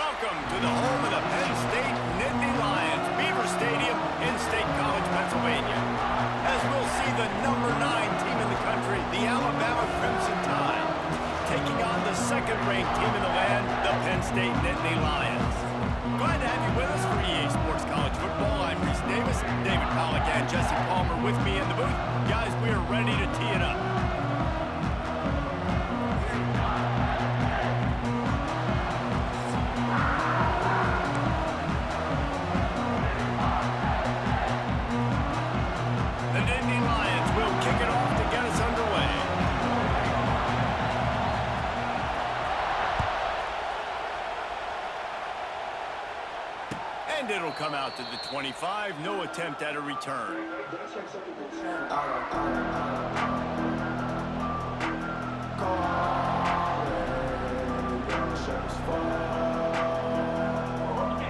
Welcome to the home of the Penn State Nittany Lions, Beaver Stadium in State College, Pennsylvania. As we'll see the number 9 team in the country, the Alabama Crimson Tide, taking on the second-ranked team in the land, the Penn State Nittany Lions. Glad to have you with us for EA Sports College Football. I'm Reese Davis, David Pollack, and Jesse Palmer with me in the booth. Guys, we are ready to tee it up. And it'll come out to the 25. No attempt at a return.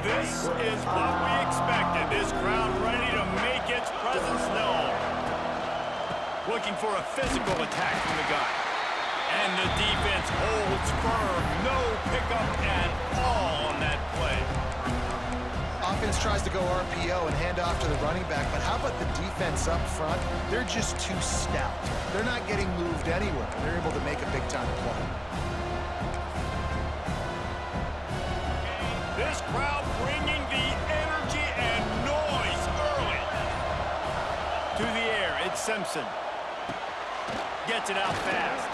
This is what we expected. This crowd ready to make its presence known. Looking for a physical attack from the gun. And the defense holds firm. No pickup at all on that play. Offense tries to go RPO and hand off to the running back, but how about the defense up front? They're just too stout. They're not getting moved anywhere. They're able to make a big-time play. This crowd bringing the energy and noise early. To the air, it's Simpson. Gets it out fast.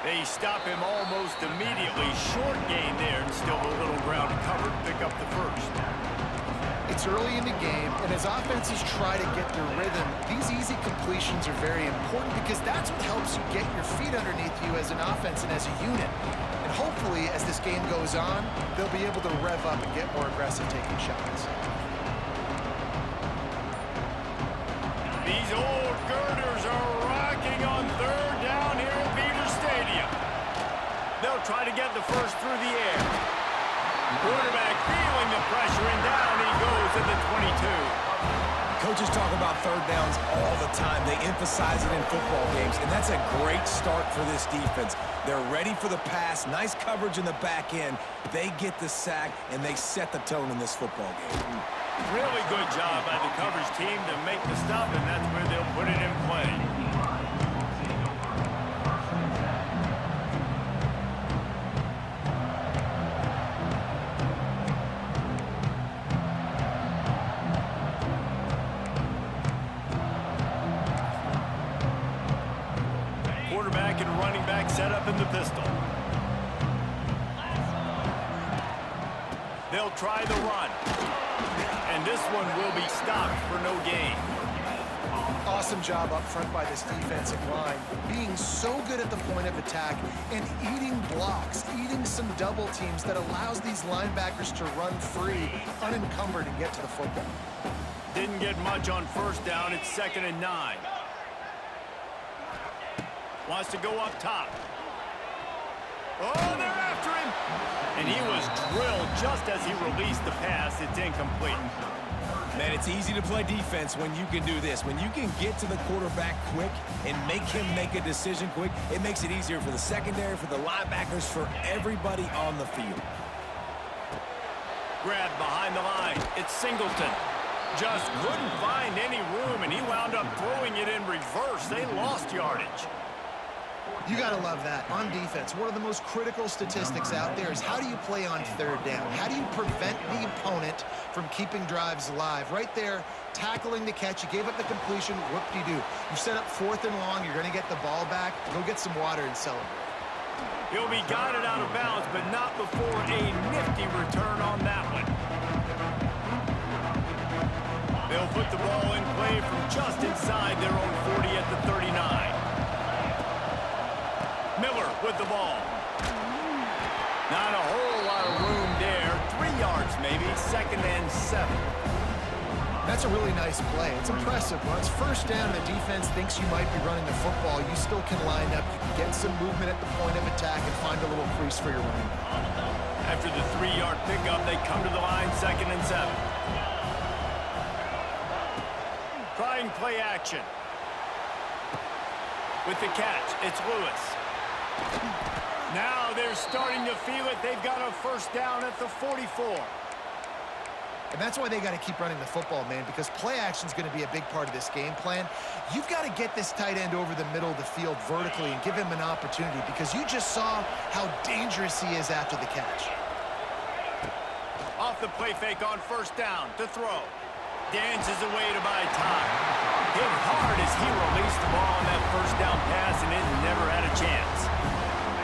They stop him almost immediately. Short gain there, and still a little ground covered to pick up the first. It's early in the game, and as offenses try to get their rhythm, these easy completions are very important because that's what helps you get your feet underneath you as an offense and as a unit. And hopefully, as this game goes on, they'll be able to rev up and get more aggressive taking shots. These old girders are rocking on third down here at Beaver Stadium. They'll try to get the first through the air. Quarterback feeling the pressure, and down he goes at the 22. Coaches talk about third downs all the time. They emphasize it in football games, and that's a great start for this defense. They're ready for the pass, nice coverage in the back end. They get the sack, and they set the tone in this football game. Really good job by the coverage team to make the stop, and that's where they'll put it in play. Quarterback and running back set up in the pistol. They'll try the run. And this one will be stopped for no gain. Awesome job up front by this defensive line, being so good at the point of attack and eating blocks, eating some double teams that allows these linebackers to run free, unencumbered, and get to the football. Didn't get much on first down. It's 2nd and 9. Wants to go up top. Oh, they're after him. And he was drilled just as he released the pass. It's incomplete. Man, it's easy to play defense when you can do this. When you can get to the quarterback quick and make him make a decision quick, it makes it easier for the secondary, for the linebackers, for everybody on the field. Grabbed behind the line. It's Singleton. Just couldn't find any room, and he wound up throwing it in reverse. They lost yardage. You got to love that. On defense, one of the most critical statistics out there is how do you play on third down? How do you prevent the opponent from keeping drives alive? Right there, tackling the catch. You gave up the completion. Whoop-de-doo. You set up 4th and long. You're going to get the ball back. Go get some water and celebrate. He'll be guided out of bounds, but not before a nifty return on that one. They'll put the ball in play from just inside their own 40 at the 39. Miller with the ball. Not a whole lot of room there. 3 yards maybe. 2nd and 7. That's a really nice play. It's impressive. When it's first down, the defense thinks you might be running the football. You still can line up. You can get some movement at the point of attack and find a little crease for your running back. After the 3-yard pickup, they come to the line. 2nd and 7. Trying play action. With the catch, it's Lewis. Now they're starting to feel it. They've got a first down at the 44. And that's why they got to keep running the football, man, because play action is going to be a big part of this game plan. You've got to get this tight end over the middle of the field vertically and give him an opportunity, because you just saw how dangerous he is after the catch. Off the play fake on first down to throw. Dances away to buy time. Hit hard as he released the ball on that first down pass, and it never had a chance.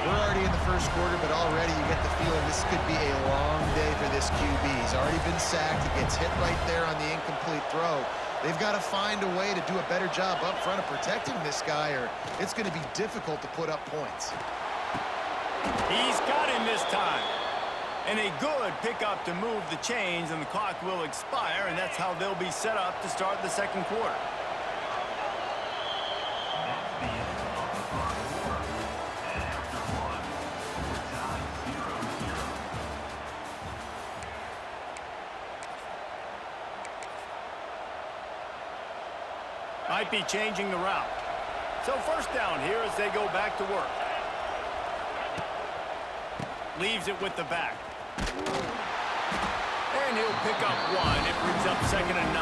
We're already in the first quarter, but already you get the feeling this could be a long day for this QB. He's already been sacked. He gets hit right there on the incomplete throw. They've got to find a way to do a better job up front of protecting this guy, or it's going to be difficult to put up points. He's got him this time. And a good pickup to move the chains, and the clock will expire, and that's how they'll be set up to start the second quarter. Might be changing the route. So first down here as they go back to work. Leaves it with the back. And he'll pick up one. It brings up 2nd and 9.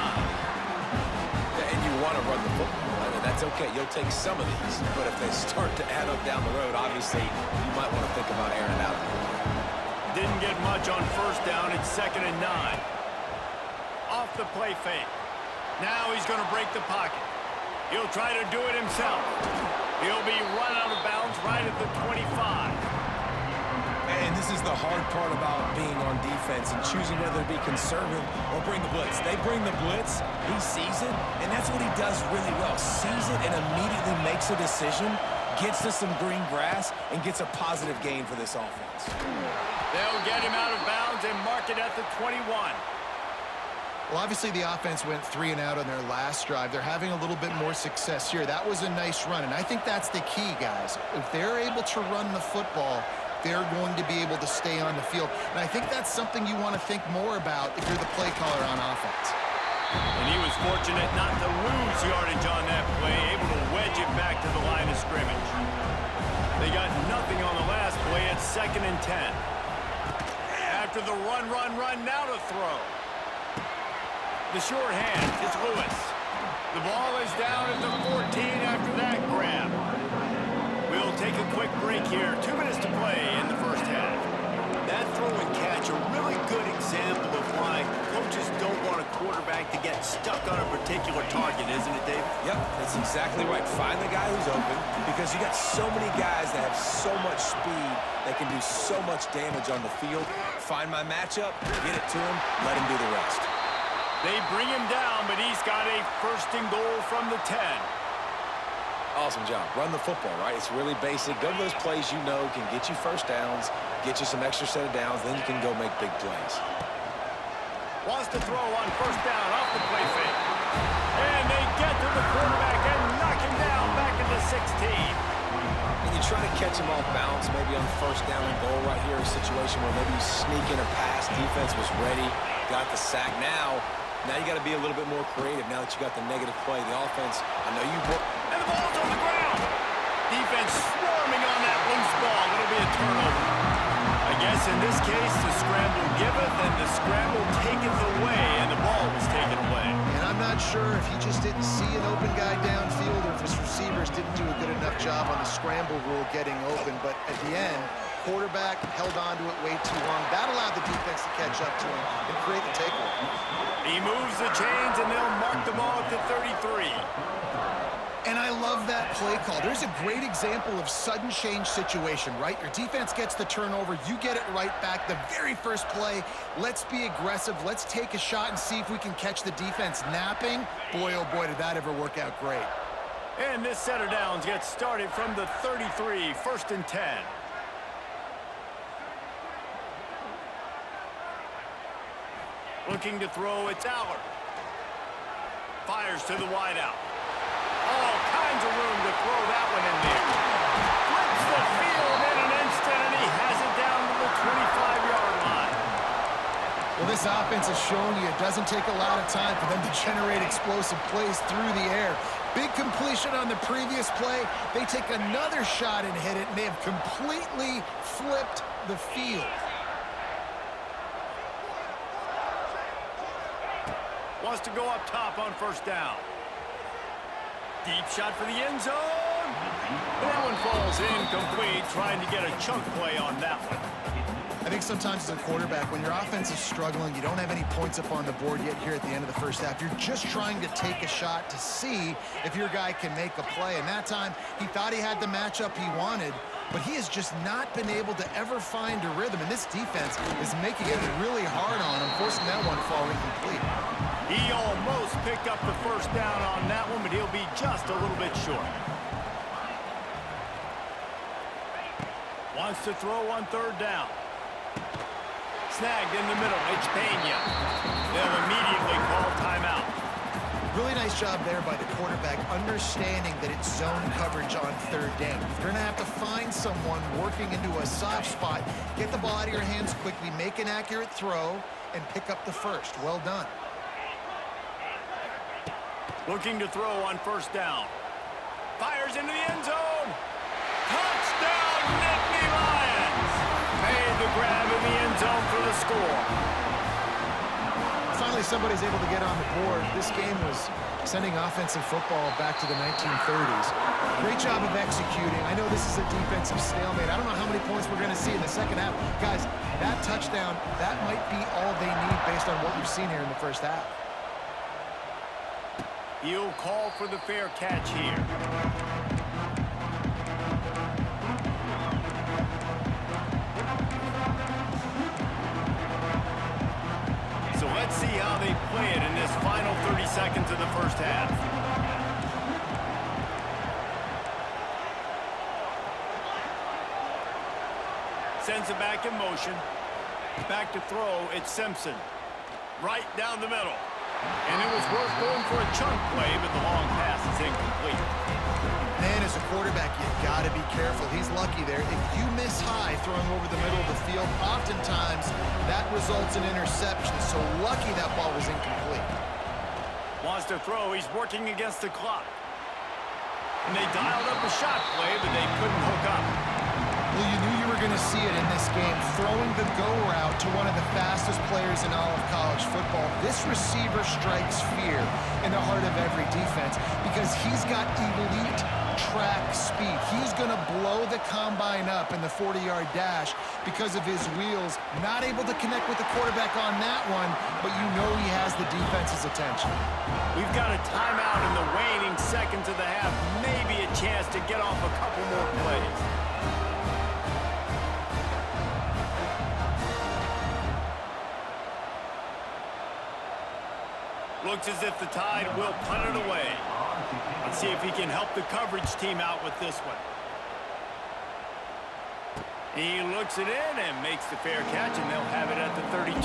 Yeah, and you want to run the football. I mean, that's okay. You'll take some of these. But if they start to add up down the road, obviously, you might want to think about airing it out. Didn't get much on first down. It's 2nd and 9. Off the play fake. Now he's going to break the pocket. He'll try to do it himself. He'll be run out of bounds right at the 25. And this is the hard part about being on defense and choosing whether to be conservative or bring the blitz. They bring the blitz, he sees it, and that's what he does really well. Sees it and immediately makes a decision, gets to some green grass, and gets a positive gain for this offense. They'll get him out of bounds and mark it at the 21. Well, obviously the offense went 3 and out on their last drive. They're having a little bit more success here. That was a nice run, and I think that's the key, guys. If they're able to run the football, they're going to be able to stay on the field. And I think that's something you want to think more about if you're the play caller on offense. And he was fortunate not to lose yardage on that play, able to wedge it back to the line of scrimmage. They got nothing on the last play. It's 2nd and 10. After the run, now to throw. The short hand is Lewis. The ball is down at the 14 after that grab. We'll take a quick break here. 2 minutes to play in the first half. That throw and catch, a really good example of why coaches don't want a quarterback to get stuck on a particular target, isn't it, Dave? Yep, that's exactly right. Find the guy who's open, because you got so many guys that have so much speed that can do so much damage on the field. Find my matchup, get it to him, let him do the rest. They bring him down, but he's got a 1st and goal from the 10. Awesome job. Run the football, right? It's really basic. Go to those plays you know can get you first downs, get you some extra set of downs, then you can go make big plays. Wants to throw on first down off the play fake. And they get to the quarterback and knock him down back at the 16. And you try to catch him off balance, maybe on first down and goal right here, a situation where maybe you sneak in a pass, defense was ready, got the sack. Now you got to be a little bit more creative now that you got the negative play. The offense, I know you... And the ball's on the ground. Defense swarming on that loose ball. It'll be a turnover. I guess in this case, the scramble giveth and the scramble taketh away, and the ball was taken away. And I'm not sure if he just didn't see an open guy downfield or if his receivers didn't do a good enough job on the scramble rule getting open. But at the end, quarterback held on to it way too long. That allowed the defense to catch up to him and create the takeaway. He moves the chains, and they'll mark the ball at the 33. And I love that play call. There's a great example of sudden change situation, right? Your defense gets the turnover. You get it right back. The very first play, let's be aggressive. Let's take a shot and see if we can catch the defense napping. Boy, oh boy, did that ever work out great. And this set of downs gets started from the 33, 1st and 10. Looking to throw, it's Aller. Fires to the wideout. All kinds of room to throw that one in there. Flips the field in an instant, and he has it down to the 25-yard line. Well, this offense is showing you it doesn't take a lot of time for them to generate explosive plays through the air. Big completion on the previous play. They take another shot and hit it, and they have completely flipped the field. Wants to go up top on first down. Deep shot for the end zone. That one falls incomplete, trying to get a chunk play on that one. I think sometimes as a quarterback, when your offense is struggling, you don't have any points up on the board yet here at the end of the first half. You're just trying to take a shot to see if your guy can make a play. And that time, he thought he had the matchup he wanted, but he has just not been able to ever find a rhythm. And this defense is making it really hard on him, forcing that one to fall incomplete. He almost picked up the first down on that one, but he'll be just a little bit short. Wants to throw on third down. Snagged in the middle. It's Pena. They'll immediately call timeout. Really nice job there by the quarterback, understanding that it's zone coverage on third down. If you're going to have to find someone working into a soft spot, get the ball out of your hands quickly, make an accurate throw, and pick up the first. Well done. Looking to throw on first down. Fires into the end zone. Touchdown, Nittany Lions! Made the grab in the end zone for the score. Finally, somebody's able to get on the board. This game was sending offensive football back to the 1930s. Great job of executing. I know this is a defensive stalemate. I don't know how many points we're going to see in the second half. Guys, that touchdown, that might be all they need based on what we've seen here in the first half. He'll call for the fair catch here. So let's see how they play it in this final 30 seconds of the first half. Sends it back in motion. Back to throw, it's Simpson. Right down the middle. And it was worth going for a chunk play, but the long pass is incomplete. Man, as a quarterback, you got to be careful. He's lucky there. If you miss high throwing over the middle of the field, oftentimes that results in interception. So lucky that ball was incomplete. Wants to throw. He's working against the clock. And they dialed up a shot play, but they couldn't hook up. Well, you knew you were going to see it in this game, throwing the go route to one of the fastest players in all of college football. This receiver strikes fear in the heart of every defense because he's got elite track speed. He's going to blow the combine up in the 40-yard dash because of his wheels. Not able to connect with the quarterback on that one, but you know he has the defense's attention. We've got a timeout in the waning seconds of the half. Maybe a chance to get off a couple more plays. Looks as if the Tide will punt it away. Let's see if he can help the coverage team out with this one. He looks it in and makes the fair catch, and they'll have it at the 32.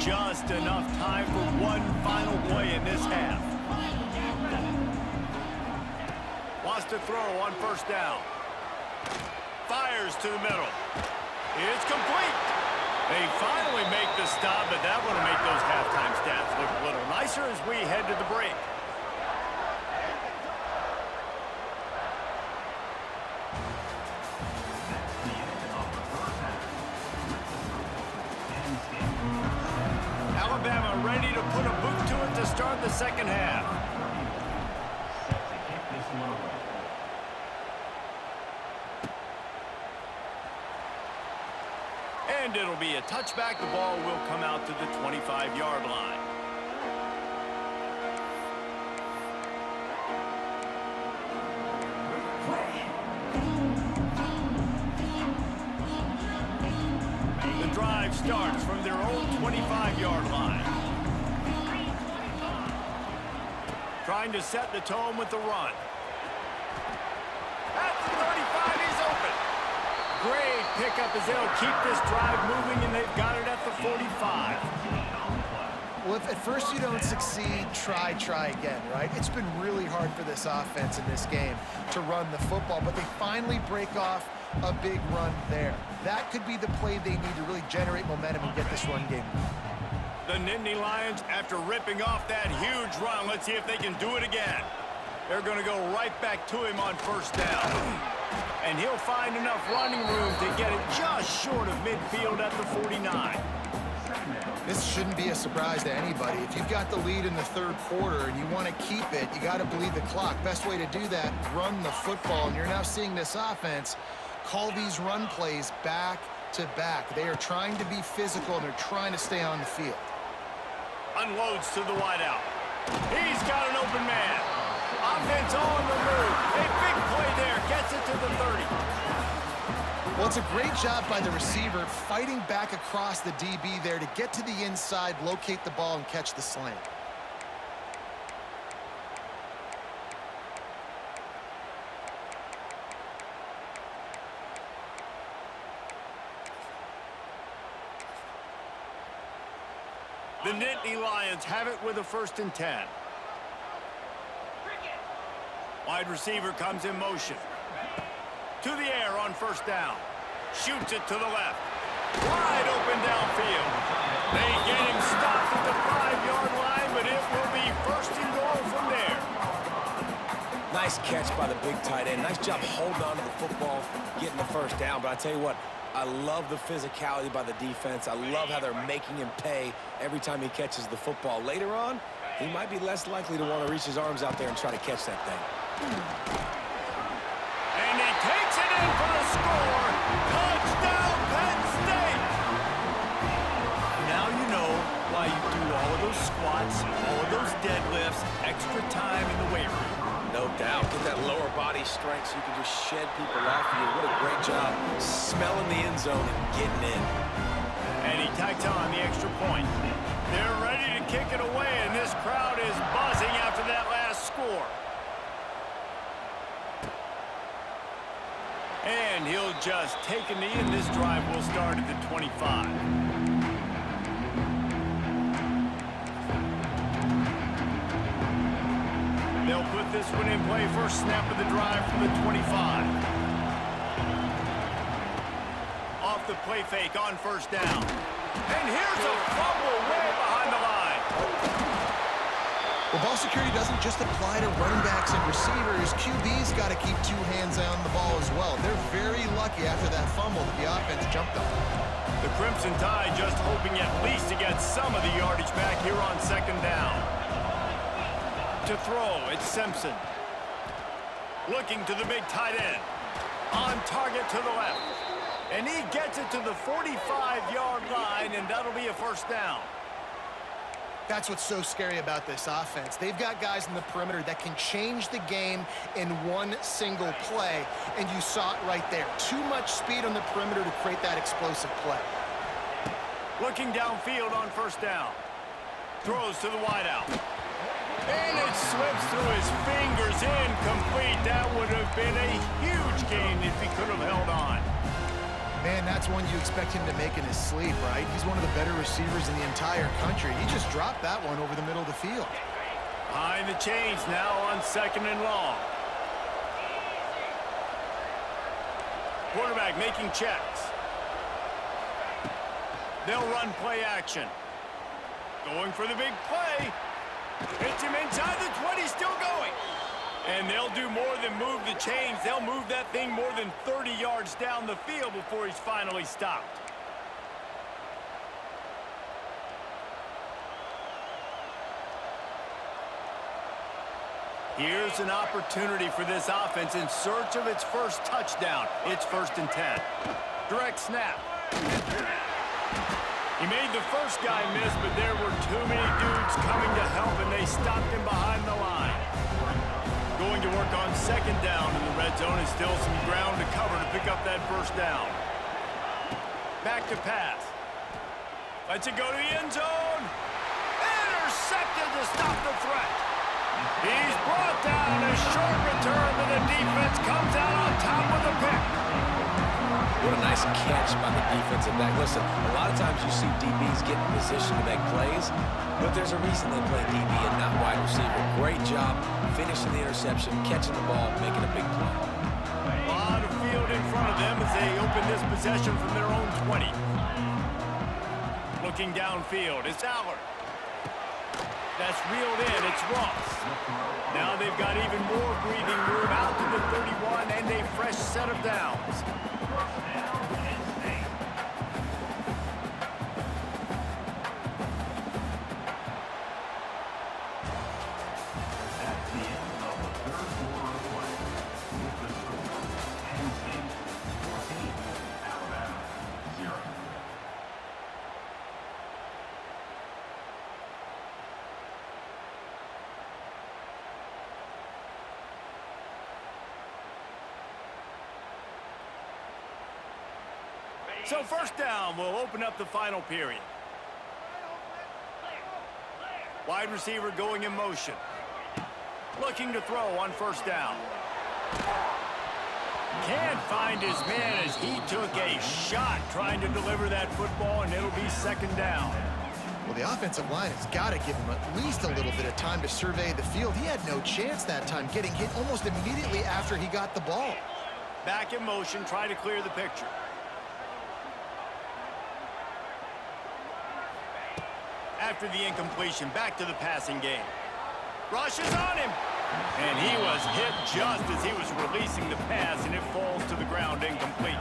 Just enough time for one final play in this half. Wants to throw on first down. Fires to the middle. It's complete. They finally make the stop, but that will make those halftime stats look a little nicer as we head to the break. Alabama ready to put a boot to it to start the second half. And it'll be a touchback. The ball will come out to the 25-yard line. The drive starts from their own 25-yard line. Trying to set the tone with the run. At the 35, he's open. Great pickup as they'll keep this drive moving, and they've got it at the 45. Well, if at first you don't succeed, try again, right? It's been really hard for this offense in this game to run the football, but they finally break off a big run there. That could be the play they need to really generate momentum and get this run game. The Nittany Lions, after ripping off that huge run, let's see if they can do it again. They're going to go right back to him on first down. And he'll find enough running room to get it just short of midfield at the 49. This shouldn't be a surprise to anybody. If you've got the lead in the third quarter and you want to keep it, you got to bleed the clock. Best way to do that, run the football. And you're now seeing this offense call these run plays back to back. They are trying to be physical, and they're trying to stay on the field. Unloads to the wideout. He's got an open man. Offense on the move. A big play there. Gets it to the 30. Well, it's a great job by the receiver fighting back across the DB there to get to the inside, locate the ball, and catch the slant. The Nittany Lions have it with a 1st and 10. Wide receiver comes in motion. To the air on first down. Shoots it to the left. Wide open downfield. They get him stopped at the 5-yard line, but it will be 1st and goal from there. Nice catch by the big tight end. Nice job holding on to the football, getting the first down. But I tell you what, I love the physicality by the defense. I love how they're making him pay every time he catches the football. Later on, he might be less likely to want to reach his arms out there and try to catch that thing. And he takes it in for the score. Touchdown, Penn State! Now you know why you do all of those squats, all of those deadlifts, extra time in the weight room. No doubt. Get that lower body strength so you can just shed people off of you. What a great job smelling the end zone and getting in. And he tacks on the extra point. They're ready to kick it away, and this crowd is buzzing after that last score. And he'll just take a knee, and this drive will start at the 25. They'll put this one in play. First snap of the drive from the 25. Off the play fake on first down. And here's a fumble way behind the line. Well, ball security doesn't just apply to running backs and receivers. QB's got to keep 2 hands on the ball as well. They're very lucky after that fumble that the offense jumped on. The Crimson Tide just hoping at least to get some of the yardage back here on 2nd down. To throw, it's Simpson. Looking to the big tight end. On target to the left. And he gets it to the 45-yard line, and that'll be a 1st down. That's what's so scary about this offense. They've got guys in the perimeter that can change the game in one single play, and you saw it right there. Too much speed on the perimeter to create that explosive play. Looking downfield on first down. Throws to the wideout. And it slips through his fingers, incomplete. That would have been a huge gain if he could have held on. Man, that's one you expect him to make in his sleep, right? He's one of the better receivers in the entire country. He just dropped that one over the middle of the field. Behind the chains now on 2nd and long. Quarterback making checks. They'll run play action. Going for the big play. Hits him inside the 20, still going. And they'll do more than move the chains. They'll move that thing more than 30 yards down the field before he's finally stopped. Here's an opportunity for this offense in search of its first touchdown. It's 1st and 10. Direct snap. He made the first guy miss, but there were too many dudes coming to help, and they stopped him behind the line. Going to work on 2nd down in the red zone, and still some ground to cover to pick up that 1st down. Back to pass. Lets it go to the end zone. Intercepted to stop the threat. He's brought down. A short return, but the defense comes out on top with a pick. What a nice Nice catch by the defensive back. Listen, a lot of times you see DBs get in position to make plays, but there's a reason they play DB and not wide receiver. Great job finishing the interception, catching the ball, making a big play. A lot of field in front of them as they open this possession from their own 20. Looking downfield, it's Allard. That's reeled in, it's Ross. Now they've got even more breathing room out to the 31 and a fresh set of downs. So first down will open up the final period. Wide receiver going in motion. Looking to throw on first down. Can't find his man as he took a shot trying to deliver that football, and it'll be second down. Well, the offensive line has got to give him at least a little bit of time to survey the field. He had no chance that time, getting hit almost immediately after he got the ball. Back in motion, try to clear the picture. After the incompletion, back to the passing game. Rush is on him. And he was hit just as he was releasing the pass, and it falls to the ground incomplete.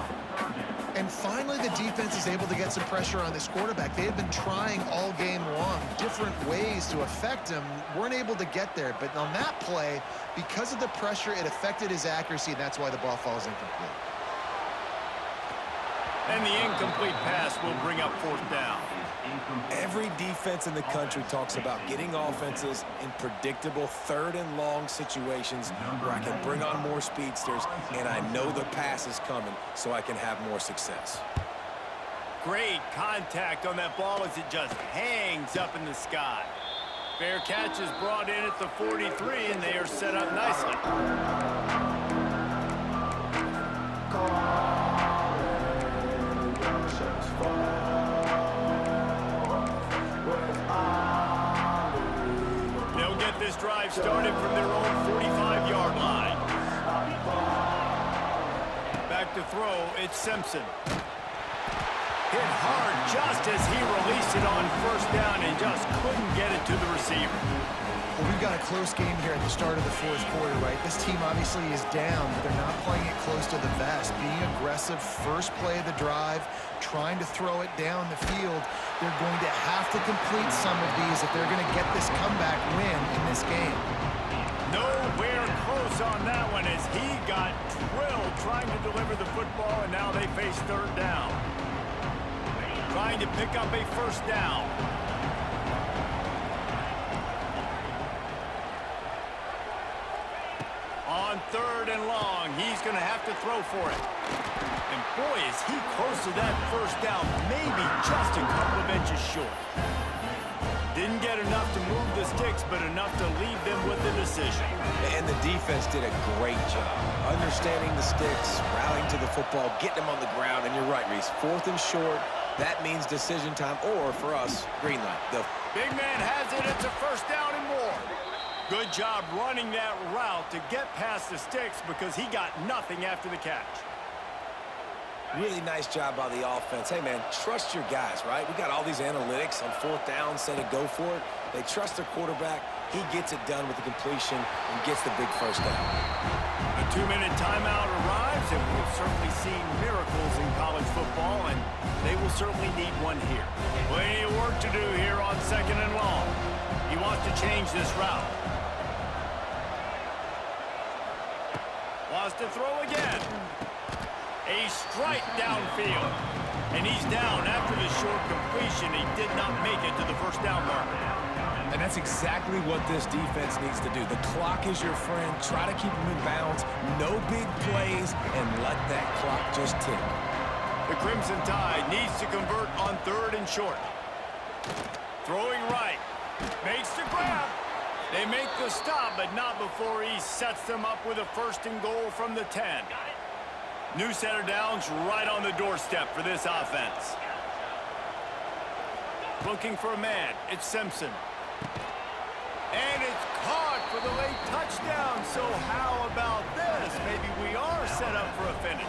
And finally, the defense is able to get some pressure on this quarterback. They had been trying all game long different ways to affect him. Weren't able to get there. But on that play, because of the pressure, it affected his accuracy, and that's why the ball falls incomplete. And the incomplete pass will bring up fourth down. Every defense in the country talks about getting offenses in predictable third and long situations where I can bring on more speedsters and I know the pass is coming so I can have more success. Great contact on that ball as it just hangs up in the sky. Fair catch is brought in at the 43, and they are set up nicely. This drive started from their own 45-yard line. Back to throw, it's Simpson. Hit hard just as he released it on first down and just couldn't get it to the receiver. Well, we've got a close game here at the start of the fourth quarter, right? This team obviously is down, but they're not playing it close to the vest. Being aggressive, first play of the drive, trying to throw it down the field. They're going to have to complete some of these if they're going to get this comeback win in this game. Nowhere close on that one as he got drilled trying to deliver the football, and now they face third down. Trying to pick up a first down. On third and long, he's going to have to throw for it. And boy, is he close to that first down, maybe just a couple of inches short. Didn't get enough to move the sticks, but enough to leave them with the decision. And the defense did a great job understanding the sticks, rallying to the football, getting them on the ground. And you're right, Reese, fourth and short, that means decision time, or for us, green light. The big man has it. It's a first down and more. Good job running that route to get past the sticks because he got nothing after the catch. Really nice job by the offense. Hey, man, trust your guys, right? We got all these analytics on fourth down, say to go for it. They trust their quarterback. He gets it done with the completion and gets the big first down. A 2-minute timeout arrives, and we've certainly seen miracles in college football, and they will certainly need one here. Plenty of work to do here on second and long. He wants to change this route. Wants to throw again. A strike downfield. And he's down after the short completion. He did not make it to the first down marker. And that's exactly what this defense needs to do. The clock is your friend. Try to keep them in bounds. No big plays, and let that clock just tick. The Crimson Tide needs to convert on third and short. Throwing right. Makes the grab. They make the stop, but not before he sets them up with a first and goal from the 10. New set of downs right on the doorstep for this offense. Looking for a man. It's Simpson. And it's caught for the late touchdown. So how about this? Maybe we are set up for a finish.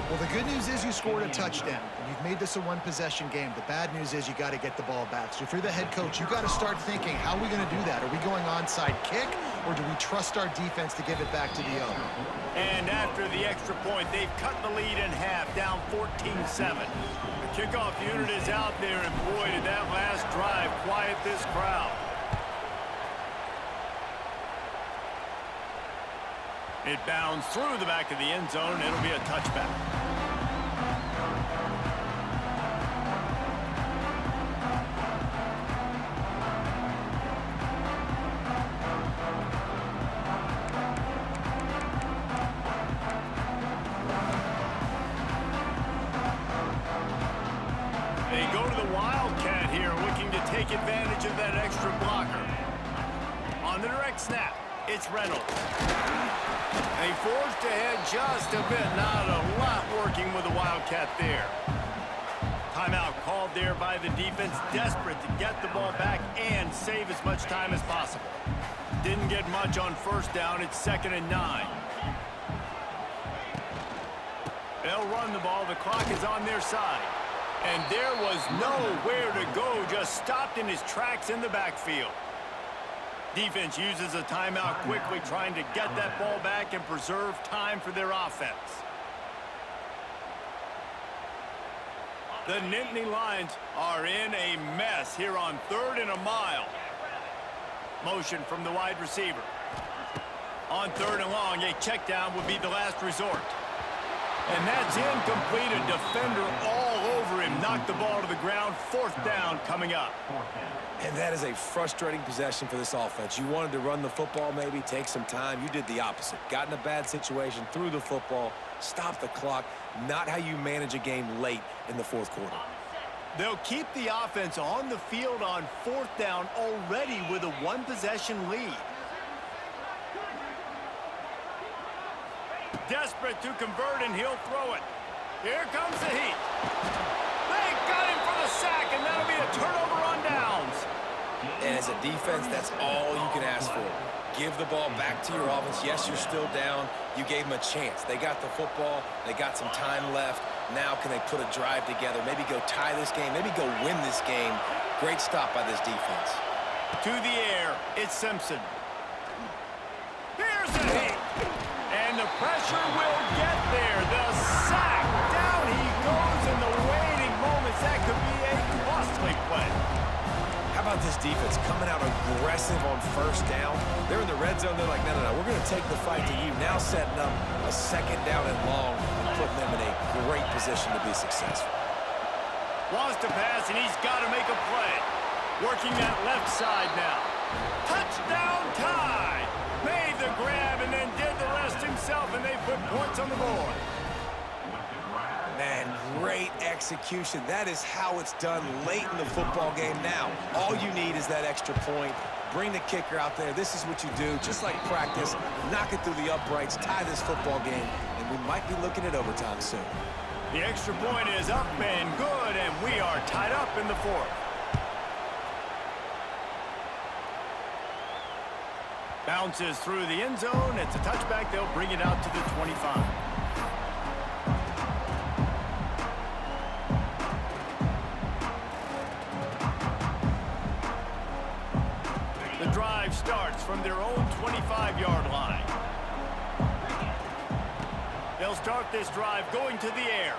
Well, the good news is you scored a touchdown, and you've made this a one-possession game. The bad news is you got to get the ball back. So if you're the head coach, you got to start thinking, how are we going to do that? Are we going onside kick, or do we trust our defense to give it back to the O? And after the extra point, they've cut the lead in half, down 14-7. The kickoff unit is out there, and boy, did that last drive quiet this crowd. It bounds through the back of the end zone. It'll be a touchback. They go to the Wildcat here, looking to take advantage of that extra blocker. On the direct snap, it's Reynolds. They forged ahead just a bit. Not a lot working with the Wildcat there. Timeout called there by the defense, desperate to get the ball back and save as much time as possible. Didn't get much on first down. It's 2nd and 9. They'll run the ball. The clock is on their side. And there was nowhere to go. Just stopped in his tracks in the backfield. Defense uses a timeout quickly, trying to get that ball back and preserve time for their offense. The Nittany Lions are in a mess here on 3rd and a mile. Motion from the wide receiver. On 3rd and long, a check down would be the last resort. And that's incomplete. A defender all over him. Knocked the ball to the ground. 4th down coming up. And that is a frustrating possession for this offense. You wanted to run the football, maybe take some time. You did the opposite. Got in a bad situation, threw the football, stopped the clock. Not how you manage a game late in the 4th quarter. They'll keep the offense on the field on 4th down already with a one-possession lead. Desperate to convert, and he'll throw it. Here comes the heat. They got him for the sack, and that'll be a turnover on downs. And as a defense, that's all you can ask for. Give the ball back to your offense. Yes, you're still down. You gave them a chance. They got the football. They got some time left. Now can they put a drive together? Maybe go tie this game. Maybe go win this game. Great stop by this defense. To the air, it's Simpson. Here's the hit. And the pressure will get there. The sack. Down he goes in the waiting moments. That could be a costly play. How about this defense coming out aggressive on 1st down? They're in the red zone. They're like, no, we're going to take the fight to you. Now setting up a 2nd down and long and putting them in a great position to be successful. Wants to pass, and he's got to make a play. Working that left side now. Touchdown tie. Made the grab and then did the rest himself, and they put points on the board. Man, great execution. That is how it's done late in the football game now. All you need is that extra point. Bring the kicker out there. This is what you do. Just like practice, knock it through the uprights, tie this football game, and we might be looking at overtime soon. The extra point is up and good, and we are tied up in the 4th. Bounces through the end zone. It's a touchback. They'll bring it out to the 25. The drive starts from their own 25-yard line. They'll start this drive going to the air.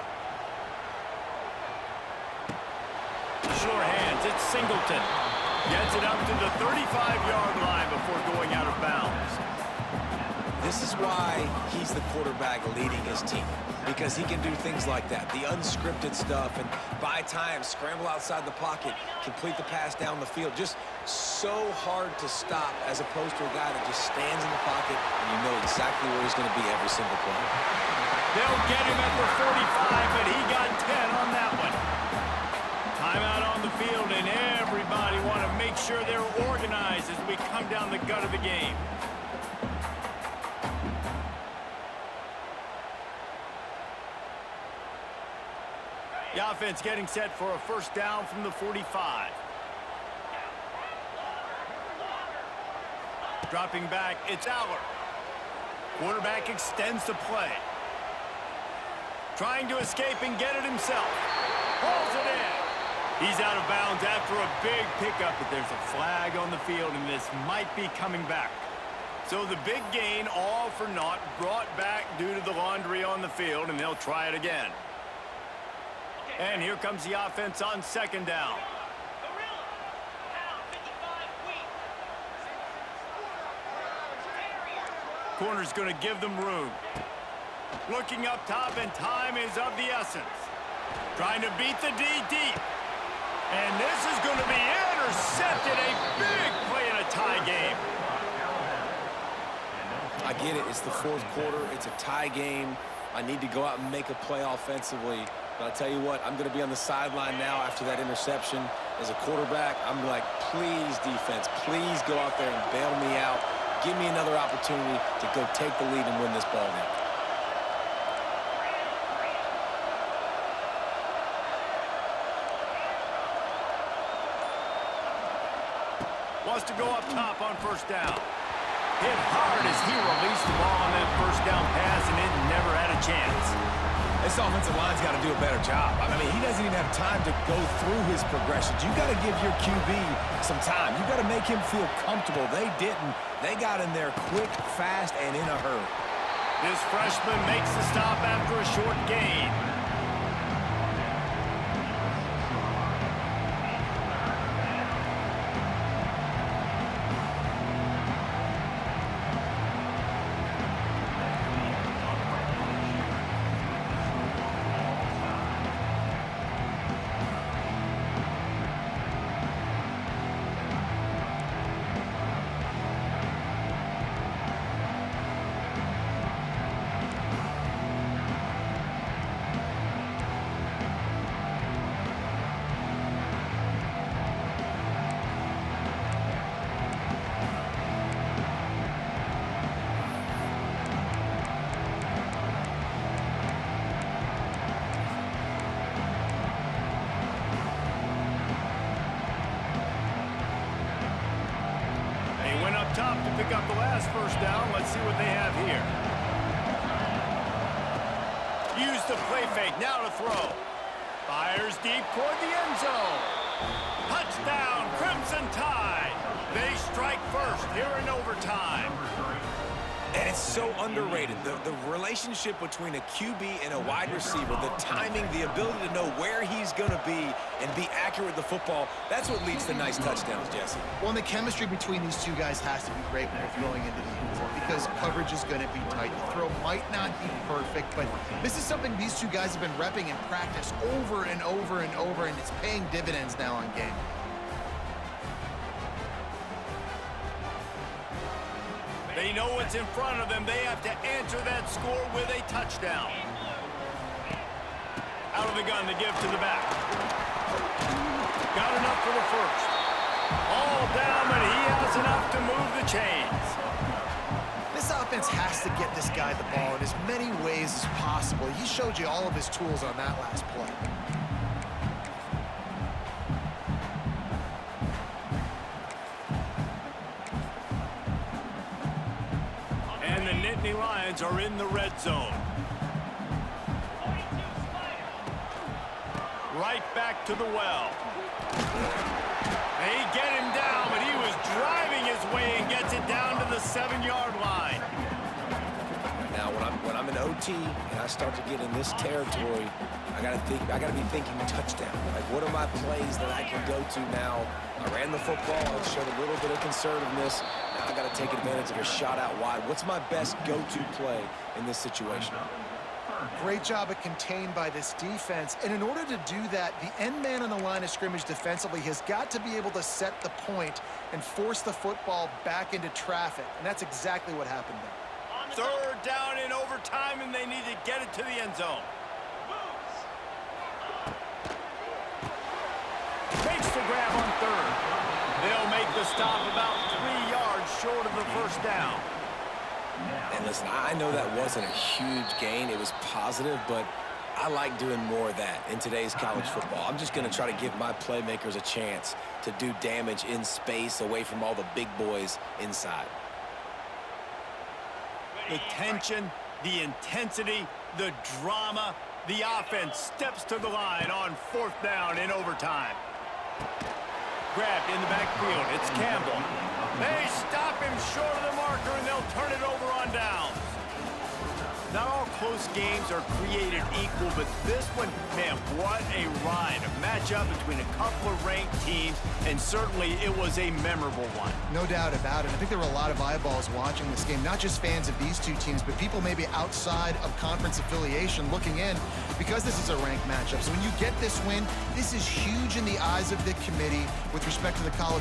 Sure hands. It's Singleton. Gets it up to the 35-yard line before going out of bounds. This is why he's the quarterback leading his team, because he can do things like that, the unscripted stuff, and buy time, scramble outside the pocket, complete the pass down the field. Just so hard to stop as opposed to a guy that just stands in the pocket and you know exactly where he's going to be every single play. They'll get him at the 45, but he got 10 on that one. Timeout on the field, and everybody want to make sure they're organized as we come down the gut of the game. The offense getting set for a first down from the 45. Dropping back, it's Aller. Quarterback extends the play. Trying to escape and get it himself. Pulls it in. He's out of bounds after a big pickup, but there's a flag on the field, and this might be coming back. So the big gain, all for naught, brought back due to the laundry on the field, and they'll try it again. And here comes the offense on second down. Corner's going to give them room. Looking up top, and time is of the essence. Trying to beat the D deep. And this is going to be intercepted. A big play in a tie game. I get it. It's the fourth quarter. It's a tie game. I need to go out and make a play offensively. But I'll tell you what, I'm going to be on the sideline now after that interception. As a quarterback, I'm like, please, defense, please go out there and bail me out. Give me another opportunity to go take the lead and win this ball game. Wants to go up top on first down. Hit hard as he released the ball on that first down pass, and it never had a chance. This offensive line's got to do a better job. I mean, he doesn't even have time to go through his progressions. You got to give your QB some time. You got to make him feel comfortable. They didn't. They got in there quick, fast, and in a hurry. This freshman makes the stop after a short gain. Top to pick up the last first down. Let's see what they have here. Use the play fake. Now to throw. Fires deep toward the end zone. Touchdown, Crimson Tide. They strike first here in overtime. And it's so underrated. The relationship between a QB and a wide receiver, the timing, the ability to know where he's going to be and be accurate with the football, that's what leads to nice touchdowns, Jesse. Well, and the chemistry between these two guys has to be great when they're throwing into the end zone because coverage is going to be tight. The throw might not be perfect, but this is something these two guys have been repping in practice over and over and over, and it's paying dividends now on game. They know what's in front of them. They have to answer that score with a touchdown. Out of the gun to give to the back. Got enough for the first. All down, but he has enough to move the chains. This offense has to get this guy the ball in as many ways as possible. He showed you all of his tools on that last play. Lions are in the red zone. Right back to the well. They get him down, but he was driving his way and gets it down to the 7-yard line. Now, when I'm in OT and I start to get in this territory, I gotta be thinking touchdown. Like, what are my plays that I can go to now? I ran the football. I showed a little bit of conservativeness. Now I got to take advantage of a shot out wide. What's my best go-to play in this situation? Great job at contained by this defense. And in order to do that, the end man on the line of scrimmage defensively has got to be able to set the point and force the football back into traffic. And that's exactly what happened there. Third down in overtime, and they need to get it to the end zone. Makes the grab on third. They'll make the stop about 3 yards short of the first down. And listen, I know that wasn't a huge gain. It was positive, but I like doing more of that in today's college football. I'm just going to try to give my playmakers a chance to do damage in space away from all the big boys inside. The tension, the intensity, the drama, the offense steps to the line on 4th down in overtime. Grabbed in the backfield, it's Campbell. They stop him short of the marker, and they'll turn it over on downs. Not all close games are created equal, but this one, man, what a ride. A matchup between a couple of ranked teams, and certainly it was a memorable one. No doubt about it. I think there were a lot of eyeballs watching this game, not just fans of these two teams, but people maybe outside of conference affiliation looking in, because this is a ranked matchup. So when you get this win, this is huge in the eyes of the committee with respect to the college